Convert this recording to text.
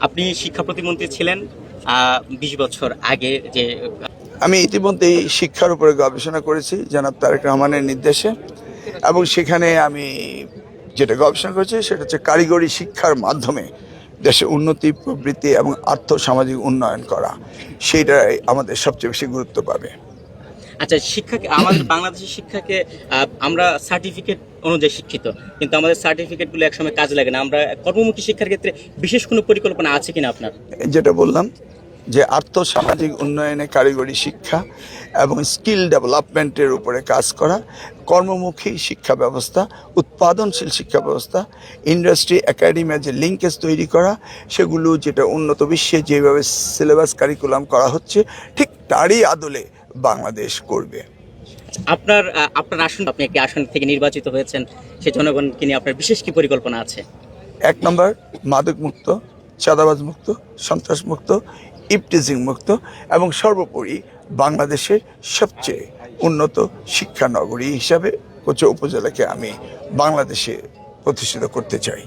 আপনি শিক্ষা প্রতিমন্ত্রী ছিলেন 20 বছর আগে যে আমি ইতিমধ্যেই শিক্ষার উপরে গবেষণা করেছি জনাব তারেক রহমানের নির্দেশে, এবং সেখানে আমি যেটা গবেষণা করেছি সেটা হচ্ছে কারিগরি শিক্ষার মাধ্যমে দেশের উন্নতি, প্রবৃদ্ধি এবং আর্থসামাজিক উন্নয়ন করা, সেইটাই আমাদের সবচেয়ে বেশি গুরুত্ব পাবে। আচ্ছা, শিক্ষাকে আমাদের বাংলাদেশের শিক্ষাকে আমরা সার্টিফিকেট অনুযায়ী শিক্ষিত, কিন্তু আমাদের সার্টিফিকেটগুলো একসময় কাজে লাগে না। আমরা কর্মমুখী শিক্ষার ক্ষেত্রে বিশেষ কোনো পরিকল্পনা আছে কিনা আপনার? যেটা বললাম যে আর্থসামাজিক উন্নয়নে কারিগরি শিক্ষা এবং স্কিল ডেভেলপমেন্টের উপরে কাজ করা, কর্মমুখী শিক্ষা ব্যবস্থা, উৎপাদনশীল শিক্ষা ব্যবস্থা, ইন্ডাস্ট্রি একাডেমির যে লিঙ্কেজ তৈরি করা, সেগুলো যেটা উন্নত বিশ্বে যেভাবে সিলেবাস কারিকুলাম করা হচ্ছে ঠিক তারই আদলে বাংলাদেশ করবে। আপনার আপনার আসন, আপনি একটি আসন থেকে নির্বাচিত হয়েছেন, সে জনগণকে নিয়ে আপনার বিশেষ কি পরিকল্পনা আছে? 1 নম্বর মাদক মুক্ত, চাঁদাবাজ মুক্ত, সন্ত্রাস মুক্ত, ইপটিজিং মুক্ত এবং সর্বোপরি বাংলাদেশের সবচেয়ে উন্নত শিক্ষা নগরী হিসাবে কোচা উপজেলাকে আমি বাংলাদেশে প্রতিষ্ঠিত করতে চাই।